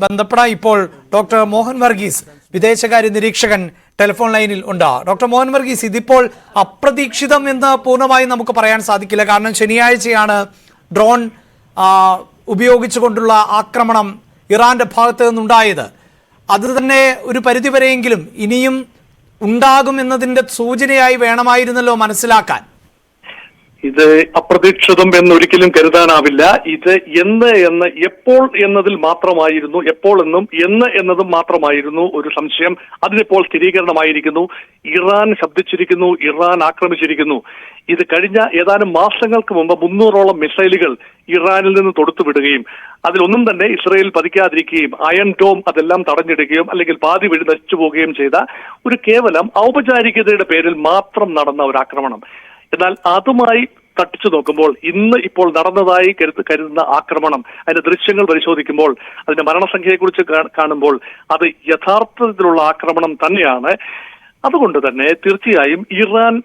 ബന്ധപ്പെടാൻ ഇപ്പോൾ ഡോക്ടർ മോഹൻ വർഗീസ് വിദേശകാര്യ നിരീക്ഷകൻ ടെലിഫോൺ ലൈനിൽ ഉണ്ട്. ഡോക്ടർ മോഹൻ വർഗീസ്, ഇതിപ്പോൾ അപ്രതീക്ഷിതം എന്ന് പൂർണ്ണമായി നമുക്ക് പറയാൻ സാധിക്കില്ല. കാരണം ശനിയാഴ്ചയാണ് ഡ്രോൺ ഉപയോഗിച്ചുകൊണ്ടുള്ള ആക്രമണം ഇറാന്റെ ഭാഗത്ത് നിന്നുണ്ടായത്. അത് തന്നെ ഒരു പരിധിവരെയെങ്കിലും ഇനിയും ഉണ്ടാകും എന്നതിന്റെ സൂചനയായി വേണമായിരുന്നല്ലോ മനസ്സിലാക്കാൻ. ഇത് അപ്രതീക്ഷിതം എന്നൊരിക്കലും കരുതാനാവില്ല. ഇത് എന്ന് എപ്പോൾ എന്നതിൽ മാത്രമായിരുന്നു, എപ്പോൾ എന്നും എന്നതും മാത്രമായിരുന്നു ഒരു സംശയം. അതിനിപ്പോൾ സ്ഥിരീകരണമായിരിക്കുന്നു. Iran ശബ്ദിച്ചിരിക്കുന്നു, Iran ആക്രമിച്ചിരിക്കുന്നു. ഇത് കഴിഞ്ഞ ഏതാനും മാസങ്ങൾക്ക് മുമ്പ് 300ഓളം മിസൈലുകൾ ഇറാനിൽ നിന്ന് തൊടുത്തുവിടുകയും അതിലൊന്നും തന്നെ ഇസ്രയേൽ പതിക്കാതിരിക്കുകയും അയൺ ഡോം അതെല്ലാം തടഞ്ഞിടുകയും അല്ലെങ്കിൽ പാതി വഴി നശിച്ചു പോവുകയും ചെയ്ത ഒരു കേവലം ഔപചാരികതയുടെ പേരിൽ മാത്രം നടന്ന ഒരു ആക്രമണം. എന്നാൽ അതുമായി തട്ടിച്ചു നോക്കുമ്പോൾ ഇപ്പോൾ നടന്നതായി കരുതുന്ന ആക്രമണം, അതിന്റെ ദൃശ്യങ്ങൾ പരിശോധിക്കുമ്പോൾ, അതിന്റെ മരണസംഖ്യയെക്കുറിച്ച് കാണുമ്പോൾ അത് യഥാർത്ഥത്തിലുള്ള ആക്രമണം തന്നെയാണ്. അതുകൊണ്ട് തന്നെ തീർച്ചയായും ഇറാൻ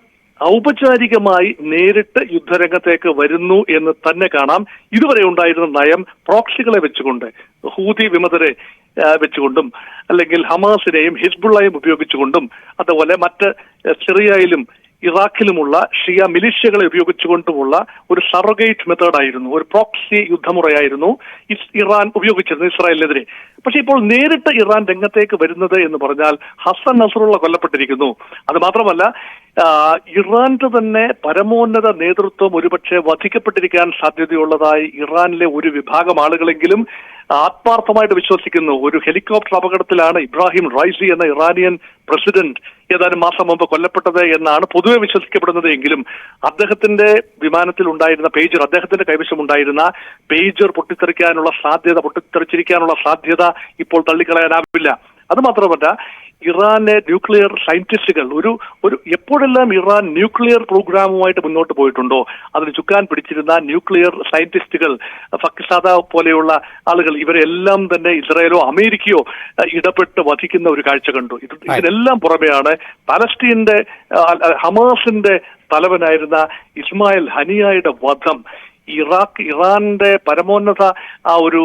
ഔപചാരികമായി നേരിട്ട് യുദ്ധരംഗത്തേക്ക് വരുന്നു എന്ന് തന്നെ കാണാം. ഇതുവരെ ഉണ്ടായിരുന്ന നയം പ്രോക്സികളെ വെച്ചുകൊണ്ട്, ഹൂതി വിമതരെ വെച്ചുകൊണ്ടും അല്ലെങ്കിൽ ഹമാസിനെയും ഹിസ്ബുള്ളയും ഉപയോഗിച്ചുകൊണ്ടും അതുപോലെ മറ്റ് സിറിയയിലും ഇറാഖിലുമുള്ള ഷിയ മിലിഷ്യകളെ ഉപയോഗിച്ചുകൊണ്ടുമുള്ള ഒരു സറോഗേറ്റ് മെത്തേഡായിരുന്നു, ഒരു പ്രോക്സി യുദ്ധമുറയായിരുന്നു ഇറാൻ ഉപയോഗിച്ചിരുന്നത് ഇസ്രായേലിനെതിരെ. പക്ഷെ ഇപ്പോൾ നേരിട്ട് ഇറാൻ രംഗത്തേക്ക് വരുന്നത് എന്ന് പറഞ്ഞാൽ ഹസൻ നസറുള്ള കൊല്ലപ്പെട്ടിരിക്കുന്നു. അത് മാത്രമല്ല ഇറാന്റെ തന്നെ പരമോന്നത നേതൃത്വം ഒരുപക്ഷെ വധിക്കപ്പെട്ടിരിക്കാൻ സാധ്യതയുള്ളതായി ഇറാനിലെ ഒരു വിഭാഗം ആളുകളെങ്കിലും ആത്മാർത്ഥമായിട്ട് വിശ്വസിക്കുന്നു. ഒരു ഹെലികോപ്റ്റർ അപകടത്തിലാണ് ഇബ്രാഹിം റൈസി എന്ന ഇറാനിയൻ പ്രസിഡന്റ് ഏതാനും മാസം മുമ്പ് കൊല്ലപ്പെട്ടത് എന്നാണ് പൊതുവെ വിശ്വസിക്കപ്പെടുന്നത്. എങ്കിലും അദ്ദേഹത്തിന്റെ വിമാനത്തിൽ ഉണ്ടായിരുന്ന പേജർ, അദ്ദേഹത്തിന്റെ കൈവശം ഉണ്ടായിരുന്ന പേജർ പൊട്ടിത്തെറിച്ചിരിക്കാനുള്ള സാധ്യത ഇപ്പോൾ തള്ളിക്കളയാനാവില്ല. അത് മാത്രമല്ല, ഇറാന്റെ ന്യൂക്ലിയർ സയന്റിസ്റ്റുകൾ ഒരു എപ്പോഴെല്ലാം ഇറാൻ ന്യൂക്ലിയർ പ്രോഗ്രാമുമായിട്ട് മുന്നോട്ട് പോയിട്ടുണ്ടോ അതിന് ചുക്കാൻ പിടിച്ചിരുന്ന ന്യൂക്ലിയർ സയന്റിസ്റ്റുകൾ, ഫക്കിസാദ പോലെയുള്ള ആളുകൾ, ഇവരെല്ലാം തന്നെ ഇസ്രായേലോ അമേരിക്കയോ ഇടപെട്ട് വധിക്കുന്ന ഒരു കാഴ്ച കണ്ടു. ഇതിനെല്ലാം പുറമെയാണ് പലസ്തീന്റെ ഹമാസിന്റെ തലവനായിരുന്ന ഇസ്മായിൽ ഹനിയയുടെ വധം. ഇറാന്റെ പരമോന്നത ഒരു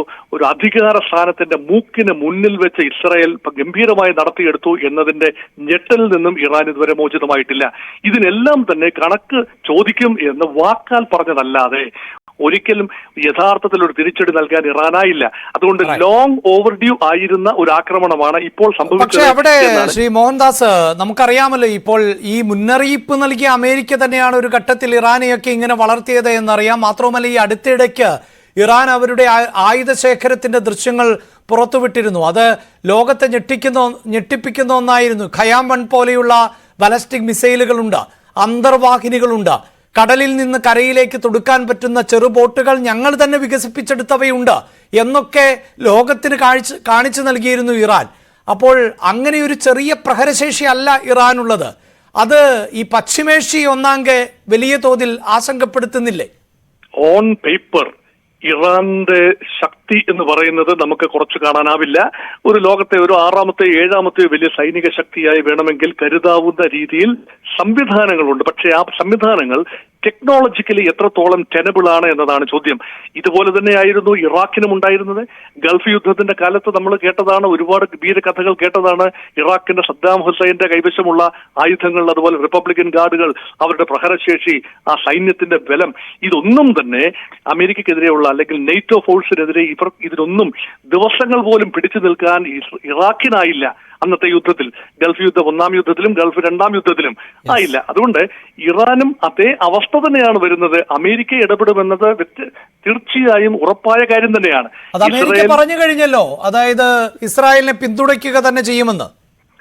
അധികാര സ്ഥാനത്തിന്റെ മൂക്കിന് മുന്നിൽ വെച്ച് ഇസ്രായേൽ ഗംഭീരമായി നടത്തിയെടുത്തു എന്നതിന്റെ ഞെട്ടലിൽ നിന്നും ഇറാൻ ഇതുവരെ മോചിതമായിട്ടില്ല. ഇതിനെല്ലാം തന്നെ കണക്ക് ചോദിക്കും എന്ന് വാക്കാൽ പറഞ്ഞതല്ലാതെ ഒരിക്കലും യഥാർത്ഥത്തിൽ ഒരു തിരിച്ചടി നൽകാൻ ഇറാനായില്ല. അതുകൊണ്ട് ലോങ് ഓവർഡ്യൂ ആയിരുന്ന ഒരു ആക്രമണമാണ് ഇപ്പോൾ സംഭവിച്ചത്. പക്ഷേ അവിടെ ശ്രീ മോഹൻദാസ്, നമുക്കറിയാമല്ലോ, ഇപ്പോൾ ഈ മുന്നറിയിപ്പ് നൽകിയ അമേരിക്ക തന്നെയാണ് ഒരു ഘട്ടത്തിൽ ഇറാനെയൊക്കെ ഇങ്ങനെ വളർത്തിയത് എന്നറിയാം. മാത്രവുമല്ല, ഈ അടുത്തിടയ്ക്ക് ഇറാൻ അവരുടെ ആയുധ ശേഖരത്തിന്റെ ദൃശ്യങ്ങൾ പുറത്തുവിട്ടിരുന്നു. അത് ലോകത്തെ ഞെട്ടിപ്പിക്കുന്ന ഒന്നായിരുന്നു. ഖയാം 1 പോലെയുള്ള ബാലിസ്റ്റിക് മിസൈലുകളുണ്ട്, അന്തർവാഹിനികളുണ്ട്, കടലിൽ നിന്ന് കരയിലേക്ക് തൊടുക്കാൻ പറ്റുന്ന ചെറുബോട്ടുകൾ ഞങ്ങൾ തന്നെ വികസിപ്പിച്ചെടുത്തവയുണ്ട് എന്നൊക്കെ ലോകത്തിന് കാണിച്ചു നൽകിയിരുന്നു ഇറാൻ. അപ്പോൾ അങ്ങനെ ഒരു ചെറിയ പ്രഹരശേഷി അല്ല ഇറാനുള്ളത്. അത് ഈ പശ്ചിമേഷ്യ ഒന്നാകെ വലിയ തോതിൽ ആശങ്കപ്പെടുത്തുന്നില്ലേ? ഓൺ പേപ്പർ ഇറാന്റെ ശക്തി എന്ന് പറയുന്നത് നമുക്ക് കുറച്ച് കാണാനാവില്ല. ഒരു ലോകത്തെ ഒരു 6ാമത്തെ 7ാമത്തെ വലിയ സൈനിക ശക്തിയായി വേണമെങ്കിൽ കരുതാവുന്ന രീതിയിൽ സംവിധാനങ്ങളുണ്ട്. പക്ഷേ ആ സംവിധാനങ്ങൾ ടെക്നോളജിക്കലി എത്രത്തോളം ടെനബിൾ ആണ് എന്നതാണ് ചോദ്യം. ഇതുപോലെ തന്നെയായിരുന്നു ഇറാഖിനും ഉണ്ടായിരുന്നത്. ഗൾഫ് യുദ്ധത്തിന്റെ കാലത്ത് നമ്മൾ കേട്ടതാണ്, ഒരുപാട് വീരകഥകൾ കേട്ടതാണ്. ഇറാഖിന്റെ സദ്ദാം ഹുസൈന്റെ കൈവശമുള്ള ആയുധങ്ങൾ, അതുപോലെ റിപ്പബ്ലിക്കൻ ഗാർഡുകൾ, അവരുടെ പ്രഹരശേഷി, ആ സൈന്യത്തിന്റെ ബലം, ഇതൊന്നും തന്നെ അമേരിക്കക്കെതിരെയുള്ള അല്ലെങ്കിൽ നെയ്റ്റോ ഫോഴ്സിനെതിരെ ഇതിനൊന്നും ദിവസങ്ങൾ പോലും പിടിച്ചു നിൽക്കാൻ ഇറാഖിനായില്ല. അന്നത്തെ യുദ്ധത്തിൽ, ഗൾഫ് യുദ്ധം 1ാം യുദ്ധത്തിലും ഗൾഫ് 2ാം യുദ്ധത്തിലും ആയില്ല. അതുകൊണ്ട് ഇറാനും അതേ അവസ്ഥ തന്നെയാണ് വരുന്നത്. അമേരിക്ക ഇടപെടുമെന്നത് തീർച്ചയായും ഉറപ്പായ കാര്യം തന്നെയാണ്. അമേരിക്ക പറഞ്ഞു കഴിഞ്ഞല്ലോ, അതായത് ഇസ്രായേലിനെ പിന്തുണയ്ക്കുക തന്നെ ചെയ്യുമെന്ന്.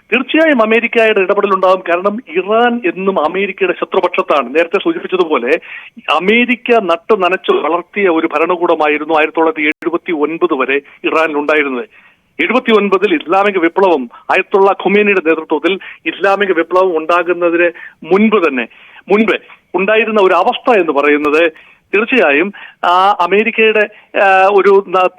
തീർച്ചയായും അമേരിക്കയുടെ ഇടപെടലുണ്ടാകും. കാരണം ഇറാൻ എന്നും അമേരിക്കയുടെ ശത്രുപക്ഷത്താണ്. നേരത്തെ സൂചിപ്പിച്ചതുപോലെ അമേരിക്ക നട്ടു നനച്ചു വളർത്തിയ ഒരു ഭരണകൂടമായിരുന്നു 1979 വരെ ഇറാനിലുണ്ടായിരുന്നത്. 79 ഇസ്ലാമിക വിപ്ലവം, അയത്തുള്ള ഖൊമേനിയുടെ നേതൃത്വത്തിൽ ഇസ്ലാമിക വിപ്ലവം ഉണ്ടാകുന്നതിന് മുൻപ് ഉണ്ടായിരുന്ന ഒരു അവസ്ഥ എന്ന് പറയുന്നത് തീർച്ചയായും അമേരിക്കയുടെ ഒരു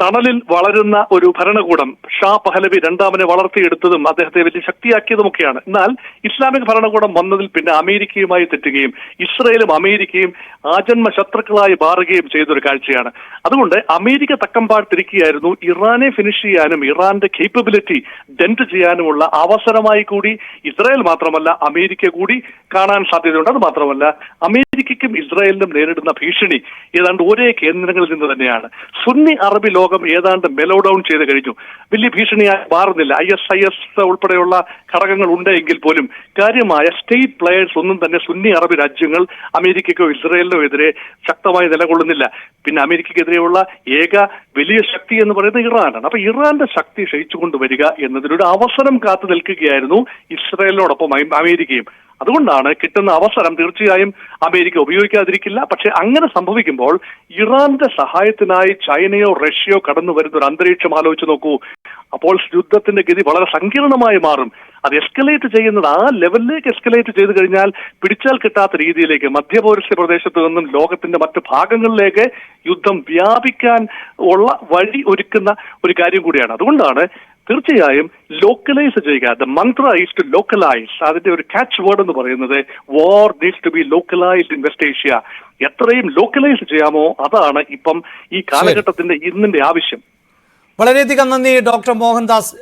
തണലിൽ വളരുന്ന ഒരു ഭരണകൂടം ഷാ പഹലവി രണ്ടാമനെ വളർത്തിയെടുത്തതും അദ്ദേഹത്തെ വലിയ ശക്തിയാക്കിയതുമൊക്കെയാണ്. എന്നാൽ ഇസ്ലാമിക് ഭരണകൂടം വന്നതിൽ പിന്നെ അമേരിക്കയുമായി തെറ്റുകയും ഇസ്രയേലും അമേരിക്കയും ആജന്മ ശത്രുക്കളായി മാറുകയും ചെയ്തൊരു കാഴ്ചയാണ്. അതുകൊണ്ട് അമേരിക്ക തക്കം പാർത്തിരിക്കുകയായിരുന്നു ഇറാനെ ഫിനിഷ് ചെയ്യാനും ഇറാന്റെ കേപ്പബിലിറ്റി ഡെന്റ് ചെയ്യാനുമുള്ള അവസരമായി കൂടി ഇസ്രായേൽ മാത്രമല്ല അമേരിക്ക കൂടി കാണാൻ സാധ്യതയുണ്ട്. അത് മാത്രമല്ല അമേരിക്കയ്ക്കും ഇസ്രായേലിനും നേരിടുന്ന ഭീഷണി ഏതാണ്ട് ഒരേ കേന്ദ്രങ്ങളിൽ നിന്ന് തന്നെയാണ്. സുന്നി അറബി ലോകം ഏതാണ്ട് മെലോ ഡൗൺ ചെയ്ത് കഴിഞ്ഞു. വലിയ ഭീഷണിയായി മാറുന്നില്ല. IS ഉൾപ്പെടെയുള്ള ഘടകങ്ങൾ ഉണ്ട് എങ്കിൽ പോലും കാര്യമായ സ്റ്റേറ്റ് പ്ലെയേഴ്സ് ഒന്നും തന്നെ സുന്നി അറബി രാജ്യങ്ങൾ അമേരിക്കയ്ക്കോ ഇസ്രായേലിനോ എതിരെ ശക്തമായി നിലകൊള്ളുന്നില്ല. പിന്നെ അമേരിക്കയ്ക്കെതിരെയുള്ള ഏക വലിയ ശക്തി എന്ന് പറയുന്നത് ഇറാനാണ്. അപ്പൊ ഇറാന്റെ ശക്തി ക്ഷയിച്ചുകൊണ്ടുവരിക എന്നതിനൊരു അവസരം കാത്തു നിൽക്കുകയായിരുന്നു ഇസ്രായേലിനോടൊപ്പം അമേരിക്കയും. അതുകൊണ്ടാണ് കിട്ടുന്ന അവസരം തീർച്ചയായും അമേരിക്ക ഉപയോഗിക്കാതിരിക്കില്ല. പക്ഷെ അങ്ങനെ സംഭവിക്കുമ്പോൾ ഇറാന്റെ സഹായത്തിനായി ചൈനയോ റഷ്യയോ കടന്നു വരുന്ന ഒരു അന്തരീക്ഷം ആലോചിച്ച് നോക്കൂ. അപ്പോൾ യുദ്ധത്തിന്റെ ഗതി വളരെ സങ്കീർണമായി മാറും. അത് എസ്കലേറ്റ് ചെയ്യുന്നത് ആ ലെവലിലേക്ക് എസ്കലേറ്റ് ചെയ്തു കഴിഞ്ഞാൽ പിടിച്ചാൽ കിട്ടാത്ത രീതിയിലേക്ക് മധ്യപൗരസ്ത്യ പ്രദേശത്ത് നിന്നും ലോകത്തിന്റെ മറ്റു ഭാഗങ്ങളിലേക്ക് യുദ്ധം വ്യാപിക്കാൻ ഉള്ള വഴി ഒരുക്കുന്ന ഒരു കാര്യം കൂടിയാണ്. അതുകൊണ്ടാണ് തീർച്ചയായും ലോക്കലൈസ് ചെയ്യുക. The mantra is to localise. അതിന്റെ ഒരു ക്യാച്ച് വേർഡ് എന്ന് പറയുന്നത് war needs to be localised in West Asia. എത്രയും ലോക്കലൈസ് ചെയ്യാമോ അതാണ് ഇപ്പം ഈ കാലഘട്ടത്തിന്റെ ഇന്നിന്റെ ആവശ്യം. വളരെയധികം നന്ദി ഡോക്ടർ മോഹൻദാസ്.